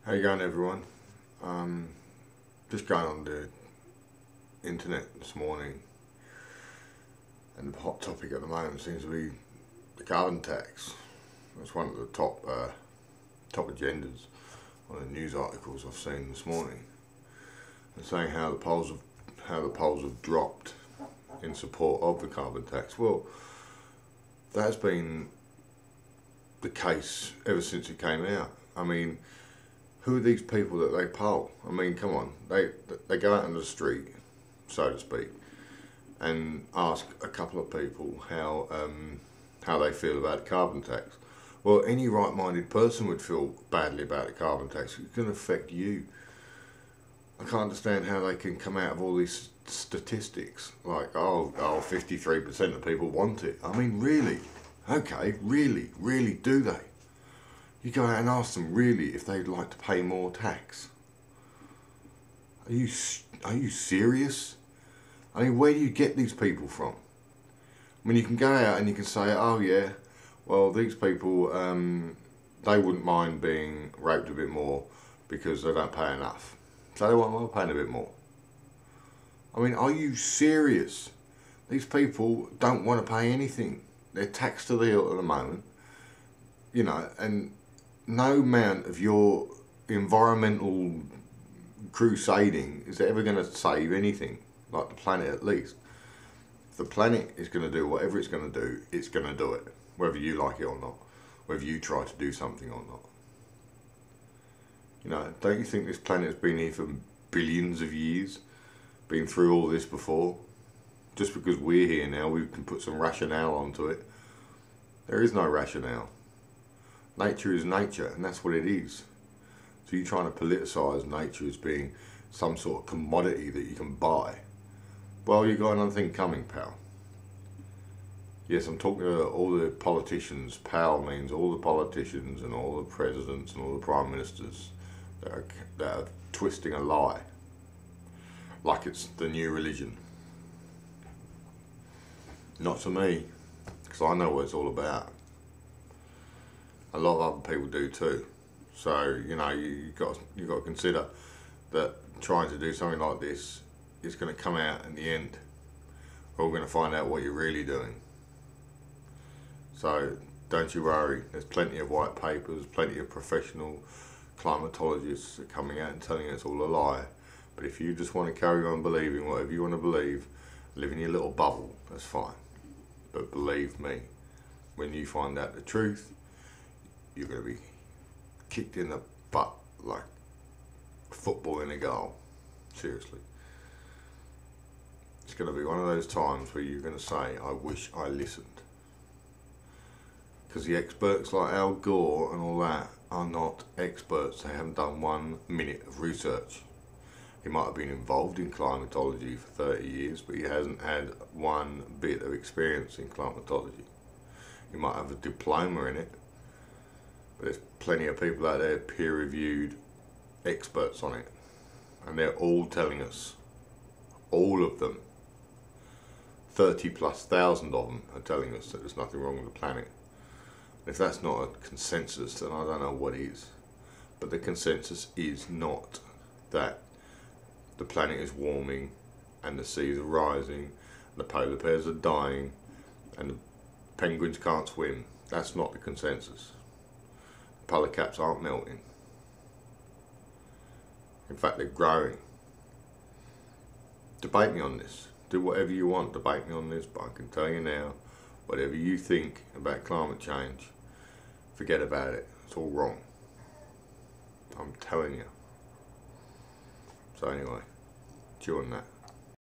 How you going, everyone? Just going on the internet this morning, and the hot topic at the moment seems to be the carbon tax. That's one of the top agendas on the news articles I've seen this morning, and saying how the polls have dropped in support of the carbon tax. Well, that's been the case ever since it came out. I mean, who are these people that they poll? I mean, come on, they go out on the street, so to speak, and ask a couple of people how they feel about the carbon tax. Well, any right-minded person would feel badly about the carbon tax. It's going to affect you. I can't understand how they can come out of all these statistics like, 53% of people want it. I mean, really? Okay, really do they? You go out and ask them really if they'd like to pay more tax. Are you serious? I mean, where do you get these people from? I mean, you can go out and you can say, oh yeah, well, these people, they wouldn't mind being raped a bit more because they don't pay enough. So they won't mind paying a bit more. I mean, are you serious? These people don't want to pay anything. They're taxed to the hilt at the moment, you know, and no amount of your environmental crusading is ever going to save anything, like the planet at least. If the planet is going to do whatever it's going to do, it's going to do it, whether you like it or not, whether you try to do something or not. You know, don't you think this planet has been here for billions of years, been through all this before? Just because we're here now, we can put some rationale onto it. There is no rationale. Nature is nature, and that's what it is. So you're trying to politicise nature as being some sort of commodity that you can buy. Well, you've got another thing coming, pal. Yes, I'm talking to all the politicians. Pal means all the politicians and all the presidents and all the prime ministers that are twisting a lie like it's the new religion. Not to me, because I know what it's all about. A lot of other people do too. So, you know, you've got to consider that trying to do something like this is going to come out in the end. We're all going to find out what you're really doing. So don't you worry, there's plenty of white papers, plenty of professional climatologists that are coming out and telling us all a lie. But if you just want to carry on believing whatever you want to believe, live in your little bubble, that's fine. But believe me, when you find out the truth, you're going to be kicked in the butt like football in a goal. Seriously. It's going to be one of those times where you're going to say, I wish I listened. Because the experts like Al Gore and all that are not experts. They haven't done 1 minute of research. He might have been involved in climatology for 30 years, but he hasn't had 1 bit of experience in climatology. He might have a diploma in it, but there's plenty of people out there, peer-reviewed experts on it, and they're all telling us, all of them, 30,000+ of them are telling us that there's nothing wrong with the planet. If that's not a consensus, then I don't know what is. But the consensus is not that the planet is warming and the seas are rising, and the polar bears are dying, and the penguins can't swim. That's not the consensus. Polar caps aren't melting. In fact, they're growing. Debate me on this. Do whatever you want, debate me on this, but I can tell you now, whatever you think about climate change, forget about it. It's all wrong. I'm telling you. So anyway, chew on that.